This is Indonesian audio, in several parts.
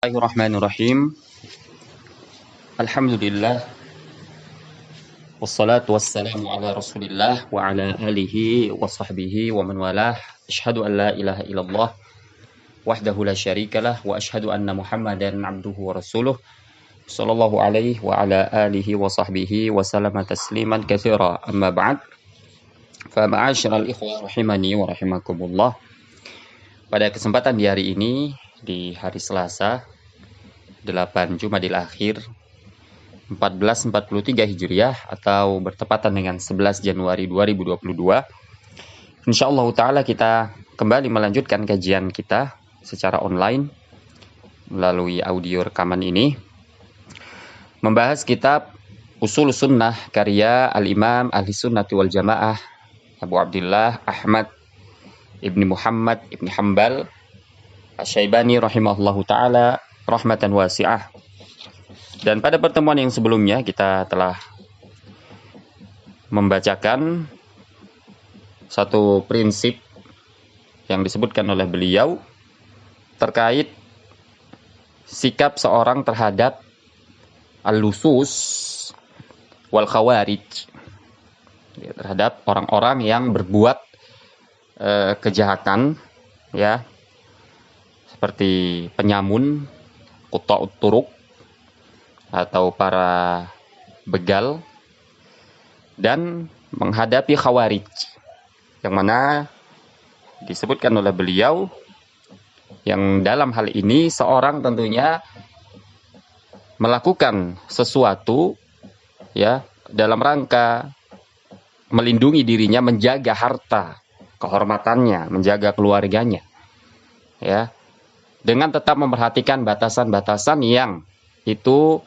Bismillahirrahmanirrahim. Alhamdulillah. Wassalatu wassalamu ala Rasulillah wa ala alihi wa sahbihi wa man walah. Asyhadu an la ilaha illallah wahdahu la syarikalah wa asyhadu anna Muhammadan abduhu wa rasuluh. Sallallahu alaihi wa ala alihi wa sahbihi wa sallama tasliman katsira. Amma ba'd. Fa ma'asyiral ikhwah rahimani wa rahimakumullah. Pada kesempatan di hari ini, di hari Selasa 8 Jumadil Akhir 1443 Hijriah atau bertepatan dengan 11 Januari 2022, insyaallah ta'ala kita kembali melanjutkan kajian kita secara online melalui audio rekaman ini, membahas kitab Ushul Sunnah karya Al-Imam Ahli Sunnati wal Jamaah Abu Abdullah Ahmad Ibni Muhammad Ibni Hanbal Asy-Syaibani rahimahullahu ta'ala rahmatan wasi'ah. Dan pada pertemuan yang sebelumnya kita telah membacakan satu prinsip yang disebutkan oleh beliau terkait sikap seorang terhadap al-lusus wal khawarij, terhadap orang-orang yang berbuat kejahatan, ya, seperti penyamun, quta'ut turuq, atau para begal, dan menghadapi khawarij, yang mana disebutkan oleh beliau yang dalam hal ini seorang tentunya melakukan sesuatu, ya, dalam rangka melindungi dirinya, menjaga harta kehormatannya, menjaga keluarganya, ya, dengan tetap memperhatikan batasan-batasan yang itu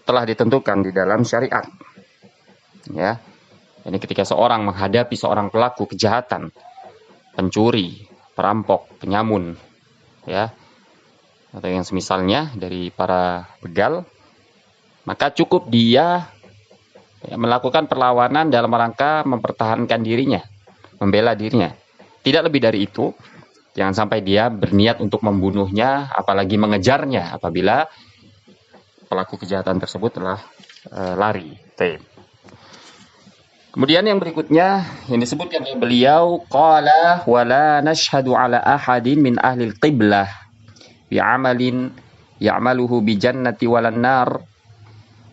telah ditentukan di dalam syariat, ya. Ini ketika seorang menghadapi seorang pelaku kejahatan, pencuri, perampok, penyamun, ya, atau yang semisalnya dari para begal, maka cukup dia melakukan perlawanan dalam rangka mempertahankan dirinya, membela dirinya. Tidak lebih dari itu. Jangan sampai dia berniat untuk membunuhnya, apalagi mengejarnya apabila pelaku kejahatan tersebut telah lari. Kemudian yang berikutnya yang disebutkan oleh beliau, qala wala nashhadu ala ahadin min ahli al-qiblah bi amalin ya'maluhu bi jannati walan nar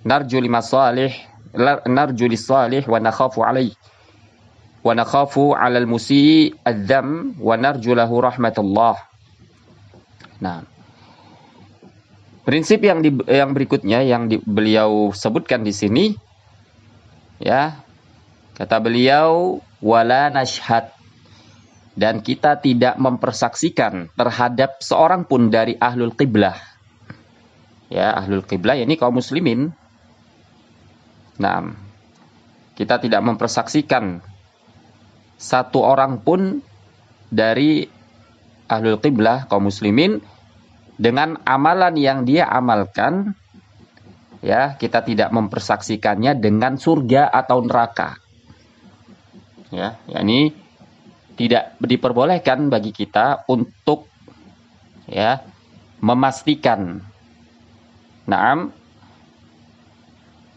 narju limasalih narju lisalih wa nakhafu alaihi wa nakhafu 'alal musii adzam wa narju lahu rahmatullah. Nah, prinsip yang berikutnya yang beliau sebutkan di sini, ya, kata beliau wala nashhad, dan kita tidak mempersaksikan terhadap seorang pun dari ahlul qiblah. Ya, ahlul qiblah ini kaum muslimin. Nah, kita tidak mempersaksikan satu orang pun dari ahlul qiblah kaum muslimin dengan amalan yang dia amalkan, ya, kita tidak mempersaksikannya dengan surga atau neraka, ya, yakni tidak diperbolehkan bagi kita untuk, ya, memastikan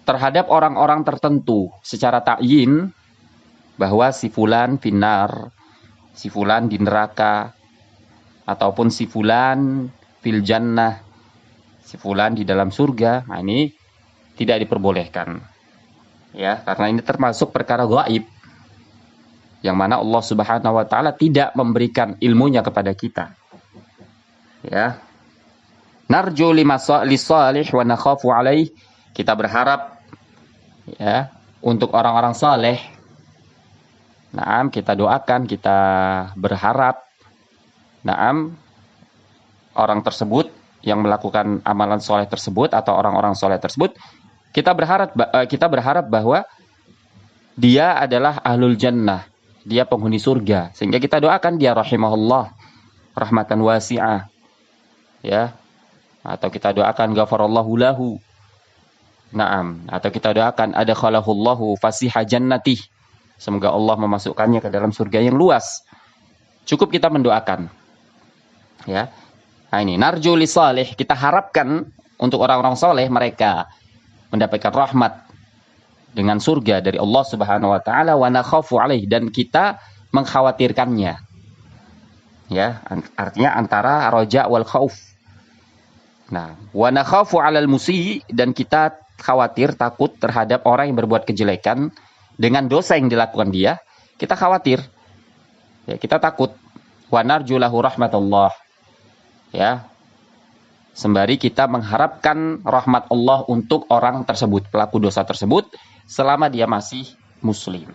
terhadap orang-orang tertentu secara ta'yin bahwa si fulan finnar, si fulan di neraka, ataupun si fulan fil jannah, si fulan di dalam surga. Nah, ini tidak diperbolehkan, ya, karena ini termasuk perkara gaib yang mana Allah Subhanahu wa taala tidak memberikan ilmunya kepada kita, ya. Narju lisalih wa nakhafu alaih, kita berharap, ya, untuk orang-orang saleh. Naam, kita doakan, kita berharap, naam, orang tersebut yang melakukan amalan soleh tersebut atau orang-orang soleh tersebut, kita berharap bahwa dia adalah ahlul jannah, dia penghuni surga, sehingga kita doakan dia rahimahullah rahmatan wasi'ah, ya, atau kita doakan ghafarallahu lahu, naam, atau kita doakan adkhalahullahu fasiha jannatih, semoga Allah memasukkannya ke dalam surga yang luas. Cukup kita mendoakan, ya. Nah ini, narju li salih, kita harapkan untuk orang-orang soleh mereka mendapatkan rahmat dengan surga dari Allah Subhanahu wa taala, wa nakhafu alaih, dan kita mengkhawatirkannya. Ya, artinya antara roja wal khauf. Nah, wa nakhafu 'alal musii, dan kita khawatir, takut terhadap orang yang berbuat kejelekan dengan dosa yang dilakukan dia, kita khawatir. Ya, kita takut. Wa narju lahu rahmatullah. Ya. Sembari kita mengharapkan rahmat Allah untuk orang tersebut, pelaku dosa tersebut, selama dia masih muslim.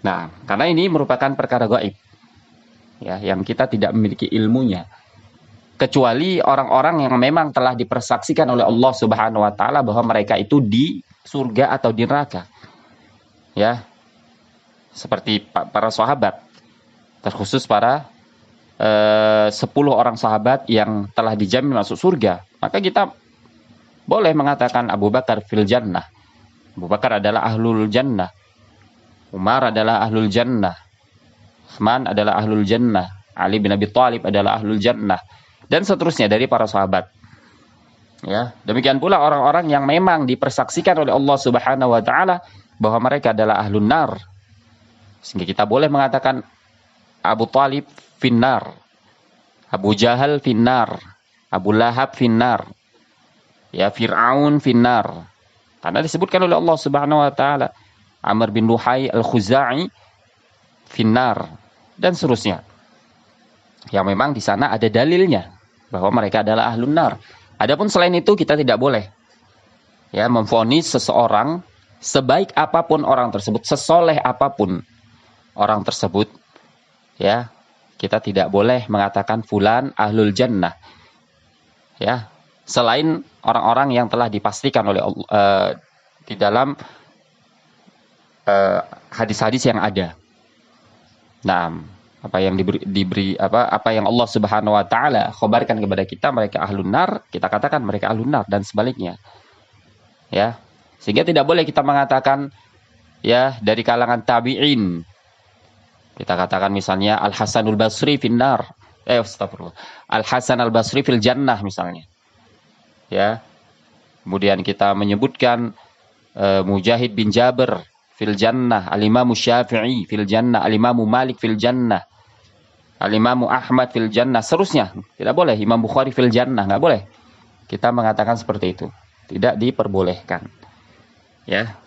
Nah, karena ini merupakan perkara gaib, ya, yang kita tidak memiliki ilmunya, kecuali orang-orang yang memang telah dipersaksikan oleh Allah Subhanahu wa taala bahwa mereka itu di surga atau di neraka. Ya. Seperti para sahabat, terkhusus para 10 orang sahabat yang telah dijamin masuk surga, maka kita boleh mengatakan Abu Bakar fil jannah. Abu Bakar adalah ahlul jannah. Umar adalah ahlul jannah. Utsman adalah ahlul jannah. Ali bin Abi Thalib adalah ahlul jannah. Dan seterusnya dari para sahabat. Ya, demikian pula orang-orang yang memang dipersaksikan oleh Allah Subhanahu wa taala bahwa mereka adalah ahlun nar. Sehingga kita boleh mengatakan Abu Thalib finnar, Abu Jahal finnar, Abu Lahab finnar, ya Fir'aun finnar. Karena disebutkan oleh Allah Subhanahu wa taala, Amr bin Luhai al-Khuzai finnar, dan seterusnya. Yang memang di sana ada dalilnya bahwa mereka adalah ahlun nar. Adapun selain itu kita tidak boleh ya memvonis seseorang, sebaik apapun orang tersebut, sesoleh apapun orang tersebut, ya. Kita tidak boleh mengatakan fulan ahlul jannah. Ya, selain orang-orang yang telah dipastikan oleh Allah di dalam hadis-hadis yang ada. Nah, apa yang diberi apa yang Allah Subhanahu wa taala khabarkan kepada kita mereka ahlun nar, kita katakan mereka ahlun nar, dan sebaliknya. Ya. Sehingga tidak boleh kita mengatakan ya dari kalangan tabi'in. Kita katakan misalnya Al-Hasanul Basri finnar. Astagfirullah. Al-Hasan Al-Basri fil jannah misalnya. Ya. Kemudian kita menyebutkan Mujahid bin Jabir fil jannah, Al-Imam Syafi'i fil jannah, Al-Imam Malik fil jannah, Al-Imam Ahmad fil jannah, seterusnya. Tidak boleh Imam Bukhari fil jannah, enggak boleh. Kita mengatakan seperti itu. Tidak diperbolehkan. Ya.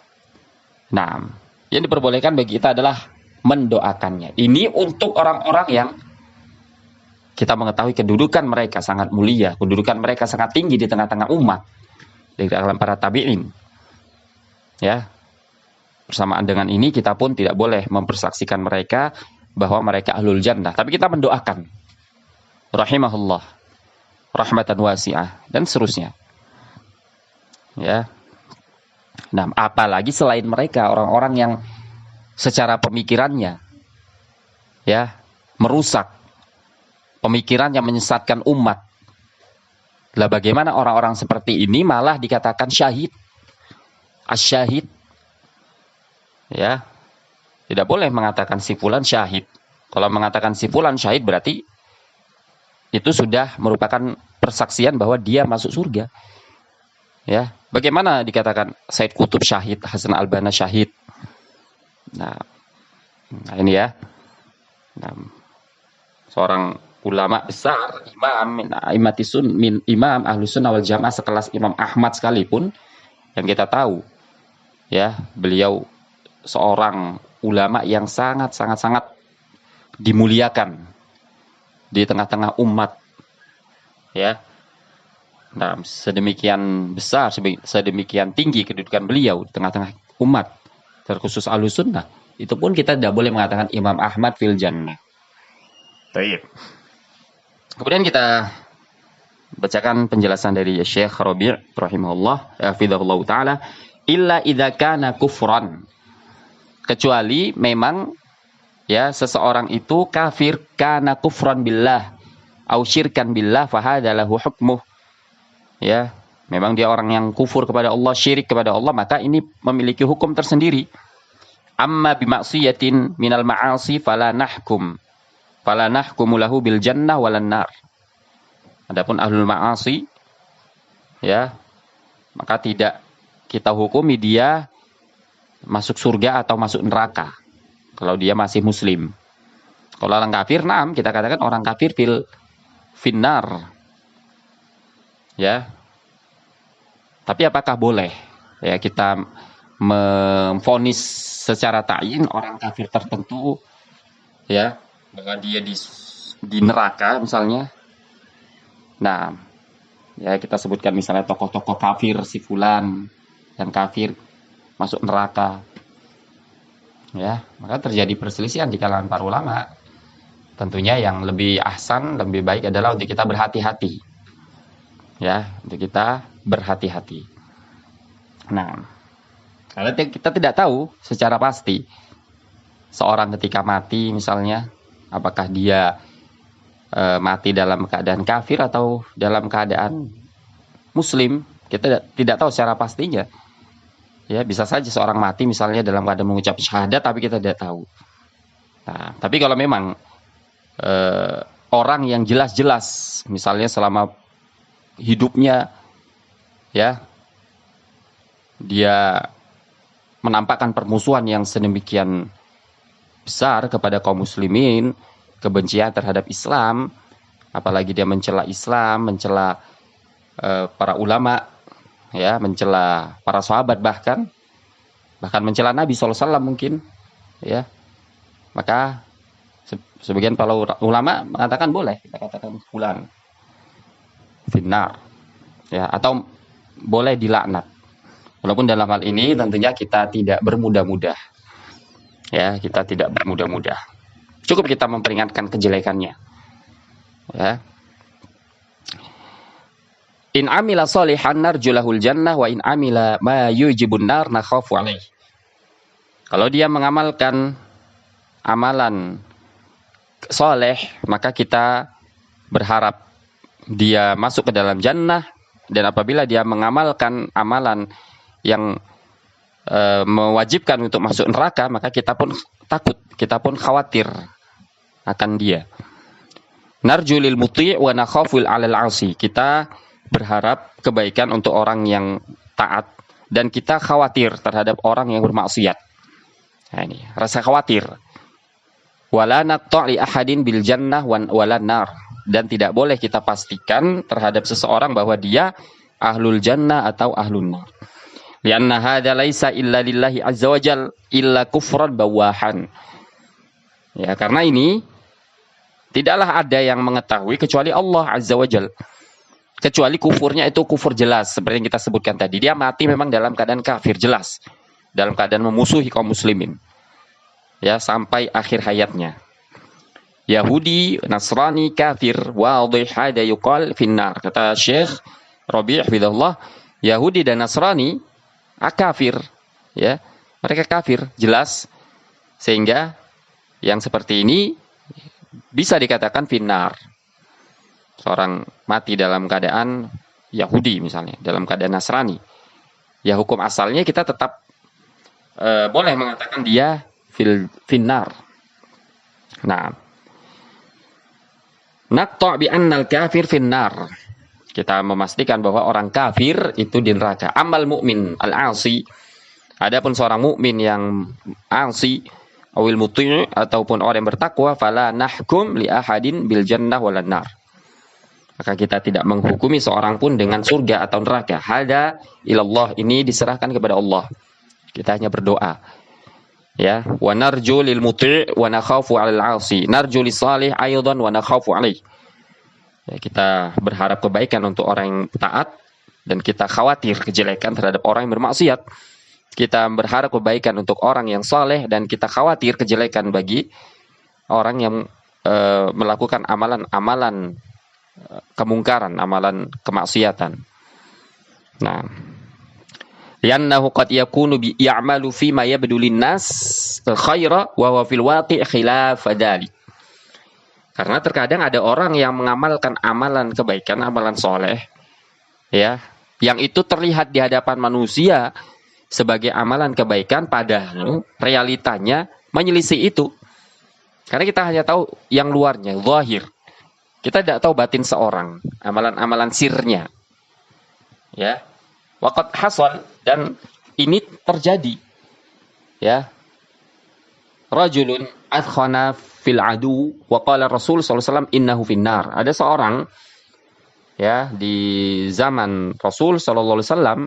Nah, yang diperbolehkan bagi kita adalah mendoakannya. Ini untuk orang-orang yang kita mengetahui kedudukan mereka sangat mulia, kedudukan mereka sangat tinggi di tengah-tengah umat, di kalangan para tabi'in. Ya. Bersamaan dengan ini kita pun tidak boleh mempersaksikan mereka bahwa mereka ahlul jannah, tapi kita mendoakan rahimahullah, rahmatan wasi'ah, dan seterusnya. Ya. Nah, apalagi selain mereka orang-orang yang secara pemikirannya ya merusak, pemikiran yang menyesatkan umat. Lah bagaimana orang-orang seperti ini malah dikatakan syahid, asyahid. Ya, tidak boleh mengatakan si fulan syahid. Kalau mengatakan si fulan syahid berarti itu sudah merupakan persaksian bahwa dia masuk surga. Ya, bagaimana dikatakan Said Qutb syahid, Hasan Al-Banna syahid? Nah ini ya. Nah, seorang ulama besar, imam Ahlus Sunnah wal Jamaah sekelas Imam Ahmad sekalipun, yang kita tahu ya, beliau seorang ulama yang sangat dimuliakan di tengah-tengah umat. Ya. Nah, sedemikian besar, sedemikian tinggi kedudukan beliau di tengah-tengah umat, terkhusus Ahlus Sunnah. Itu pun kita tidak boleh mengatakan Imam Ahmad fil jannah. Baik. Kemudian kita bacakan penjelasan dari Syekh Rabi' rahimahullah, hafizahullah taala, illa idza kana kufran. Kecuali memang ya seseorang itu kafir, kana kufran billah au syirkan billah fa hadza lahu hukmuh. Ya, memang dia orang yang kufur kepada Allah, syirik kepada Allah, maka ini memiliki hukum tersendiri. Amma bimaksiyatin minal ma'asi fala nahkumu lahu bil jannah walan nar. Adapun ahlul ma'asi, ya, maka tidak kita hukumi dia masuk surga atau masuk neraka kalau dia masih muslim. Kalau orang kafir, nah kita katakan orang kafir finnar, ya. Tapi apakah boleh ya kita memvonis secara ta'yin orang kafir tertentu, ya, bahwa dia di neraka misalnya? Nah, ya kita sebutkan misalnya tokoh-tokoh kafir si fulan dan kafir masuk neraka, ya, maka terjadi perselisihan di kalangan para ulama. Tentunya yang lebih ahsan, lebih baik adalah untuk kita berhati-hati, ya, untuk kita berhati-hati. Nah, karena kita tidak tahu secara pasti seorang ketika mati misalnya, apakah dia mati dalam keadaan kafir atau dalam keadaan muslim. Kita tidak tahu secara pastinya. Ya, bisa saja seorang mati misalnya dalam keadaan mengucap syahadat, tapi kita tidak tahu. Nah, tapi kalau memang orang yang jelas-jelas misalnya selama hidupnya, ya, dia menampakkan permusuhan yang sedemikian besar kepada kaum muslimin, kebencian terhadap Islam, apalagi dia mencela Islam, mencela para ulama, ya, mencela para sahabat, bahkan mencela Nabi SAW mungkin, ya, maka sebagian para ulama mengatakan boleh kita katakan fulan finnar, ya, atau boleh dilaknat. Walaupun dalam hal ini tentunya kita tidak bermudah-mudah, ya, kita tidak bermudah-mudah. Cukup kita memperingatkan kejelekannya, ya. In amila sholihan narjulahul jannah wa in amila ma yujibun nar nakhafu alaih. Kalau dia mengamalkan amalan soleh, maka kita berharap dia masuk ke dalam jannah, dan apabila dia mengamalkan amalan yang mewajibkan untuk masuk neraka, maka kita pun takut, kita pun khawatir akan dia. Narjulil muti' wa nakhaful 'alal 'asi. Kita berharap kebaikan untuk orang yang taat dan kita khawatir terhadap orang yang bermaksiat. Nah, ini rasa khawatir. Wala naqta' li ahadin bil jannah wala nar, dan tidak boleh kita pastikan terhadap seseorang bahwa dia ahlul jannah atau ahlun nar. Lianna hadza laisa illa lillahi azza wajal illa kufran bawahan. Ya, karena ini tidaklah ada yang mengetahui kecuali Allah azza wajal. Kecuali kufurnya itu kufur jelas, seperti yang kita sebutkan tadi. Dia mati memang dalam keadaan kafir jelas, dalam keadaan memusuhi kaum muslimin, ya, sampai akhir hayatnya. Yahudi, Nasrani, kafir, wadih hada yuqal finnar. Kata Syekh Rabi' hafizahullah, Yahudi dan Nasrani kafir, ya, mereka kafir jelas, sehingga yang seperti ini bisa dikatakan finnar. Seorang mati dalam keadaan Yahudi misalnya, dalam keadaan Nasrani, ya, hukum asalnya kita tetap boleh mengatakan dia finnar. Nah, naqta' bi annal kafir finnar. Kita memastikan bahwa orang kafir itu di neraka. Amal mukmin al-'asi, adapun seorang mukmin yang 'asi awil muti' ataupun orang yang bertakwa, fala nahkum li ahadin bil jannah wal nar. Maka kita tidak menghukumi seorang pun dengan surga atau neraka. Hada ilallah, ini diserahkan kepada Allah. Kita hanya berdoa, ya, wa narju lil muti' wa nakhafu 'alal 'asi, narju lis salih aidan wa nakhafu 'alaih. Ya, kita berharap kebaikan untuk orang yang taat dan kita khawatir kejelekan terhadap orang yang bermaksiat. Kita berharap kebaikan untuk orang yang saleh dan kita khawatir kejelekan bagi orang yang melakukan amalan-amalan kemungkaran, amalan kemaksiatan. Nah, li'annahu qad yakunu bi ya'malu fi ma yabdu lin-nas khaira wa huwa fil waqi' khilaf dzalik. Karena terkadang ada orang yang mengamalkan amalan kebaikan, amalan soleh, ya, yang itu terlihat di hadapan manusia sebagai amalan kebaikan, padahal realitanya menyelisih itu. Karena kita hanya tahu yang luarnya, zahir. Kita tidak tahu batin seorang, amalan-amalan sirnya. Ya. Waqad hasal, dan ini terjadi. Ya. Rajulun adkhana fil adu wa qala Rasul sallallahu alaihi wasallam innahu finnar. Ada seorang ya di zaman Rasul sallallahu alaihi wasallam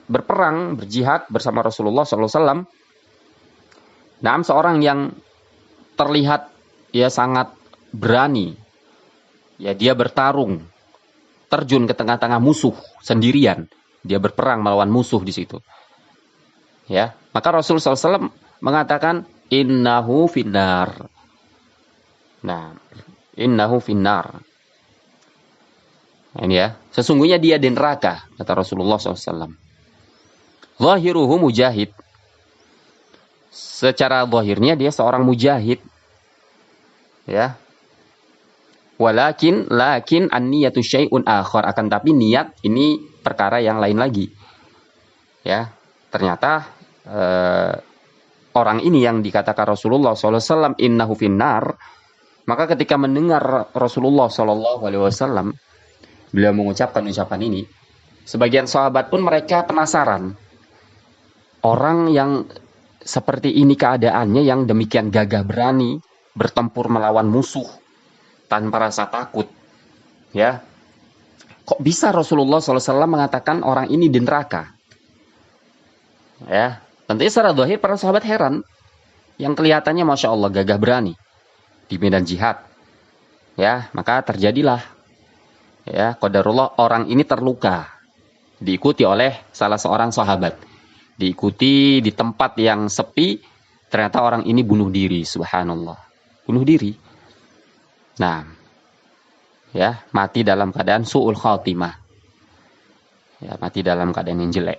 berperang, berjihad bersama Rasulullah sallallahu alaihi wasallam. Seorang yang terlihat ya sangat berani. Ya, dia bertarung, terjun ke tengah-tengah musuh sendirian. Dia berperang melawan musuh di situ. Ya, maka Rasul sallallahu alaihi wasallam mengatakan innahu finnar. Nah, innahu finnar. Ini ya, sesungguhnya dia di neraka, kata Rasulullah SAW. Zahiruhu mujahid. Secara zahirnya dia seorang mujahid. Ya. Lakin an-niyatu syai'un akhar, akan tapi niat ini perkara yang lain lagi. Ya, ternyata orang ini yang dikatakan Rasulullah SAW innahu finnar, maka ketika mendengar Rasulullah SAW beliau mengucapkan ucapan ini, sebagian sahabat pun mereka penasaran. Orang yang seperti ini keadaannya, yang demikian gagah berani bertempur melawan musuh tanpa rasa takut, ya, kok bisa Rasulullah SAW mengatakan orang ini di neraka? Ya, tentunya secara zahir para sahabat heran, yang kelihatannya masya Allah gagah berani di medan jihad. Ya, maka terjadilah ya qadarullah, orang ini terluka, diikuti oleh salah seorang sahabat, diikuti di tempat yang sepi, ternyata orang ini bunuh diri. Subhanallah, bunuh diri. Nah, ya, mati dalam keadaan su'ul khatimah, ya, mati dalam keadaan yang jelek.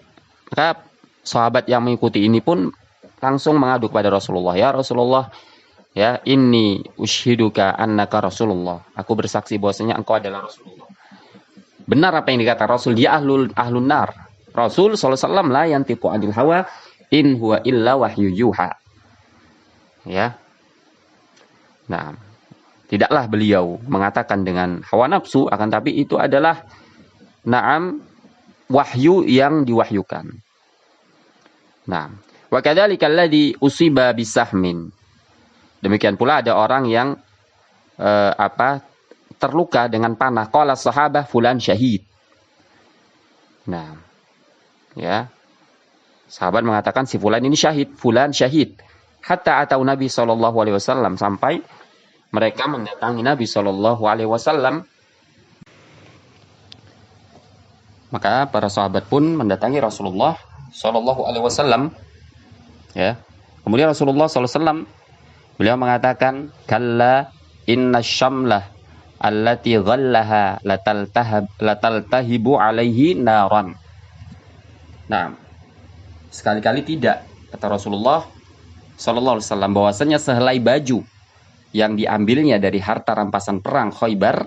Maka sahabat yang mengikuti ini pun langsung mengadu kepada Rasulullah, ya Rasulullah, ya, inni ushiduka annaka Rasulullah, aku bersaksi bahwasanya engkau adalah Rasulullah. Benar apa yang dikata Rasul, dia ahlun nar. Rasul sallallahu alaihi wasallam la yantiqu anil hawa in huwa illa wahyu yuha. Ya. Nah, tidaklah beliau mengatakan dengan hawa nafsu, akan tapi itu adalah wahyu yang diwahyukan. Nah, wa kadzalika alladhi usiba bisahmin. Demikian pula ada orang yang terluka dengan panah. Qala sahabah fulan syahid. Nah, ya, sahabat mengatakan si fulan ini syahid, fulan syahid. Hatta atau Nabi SAW, sampai mereka mendatangi Nabi SAW. Maka para sahabat pun mendatangi Rasulullah SAW. Ya, kemudian Rasulullah SAW beliau mengatakan, kalla inna syamlah allati ghallaha lataltahibu alaihi naran. Nah, sekali-kali tidak, kata Rasulullah sallallahu alaihi wasallam, bahwasanya sehelai baju yang diambilnya dari harta rampasan perang Khaybar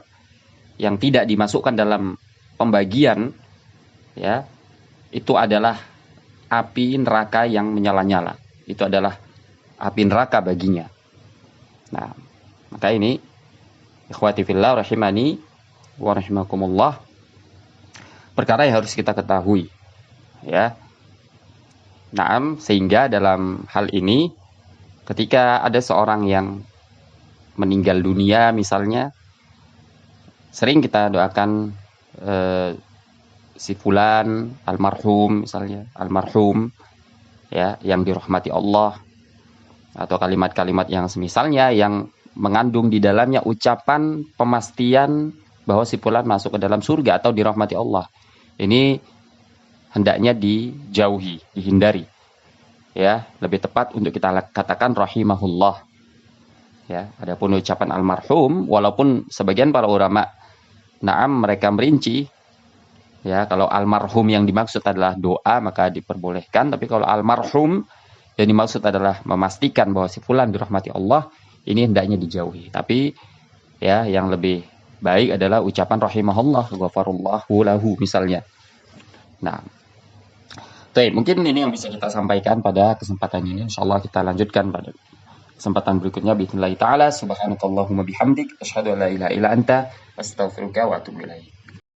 yang tidak dimasukkan dalam pembagian, ya, itu adalah api neraka yang menyala-nyala. Itu adalah api neraka baginya. Nah, maka ini ikhwati fillah rahimani wa rahimakumullah, perkara yang harus kita ketahui, ya. Sehingga dalam hal ini ketika ada seorang yang meninggal dunia misalnya, sering kita doakan si fulan almarhum misalnya, almarhum ya, yang dirahmati Allah, atau kalimat-kalimat yang semisalnya yang mengandung di dalamnya ucapan pemastian bahwa si fulan masuk ke dalam surga atau dirahmati Allah. Ini hendaknya dijauhi, dihindari. Ya, lebih tepat untuk kita katakan rahimahullah. Ya, adapun ucapan almarhum, walaupun sebagian para ulama mereka merinci, ya, kalau almarhum yang dimaksud adalah doa maka diperbolehkan, tapi kalau almarhum yang dimaksud adalah memastikan bahwa si fulan dirahmati Allah, ini hendaknya dijauhi. Tapi ya, yang lebih baik adalah ucapan rahimahullah, ghafarallahu lahu misalnya. Nah, mungkin ini yang bisa kita sampaikan pada kesempatan ini. Insyaallah kita lanjutkan pada kesempatan berikutnya biidznillah taala. Subhanakallahumma bihamdik asyhadu an la ilaha illa anta astaghfiruka wa atubu ilaik.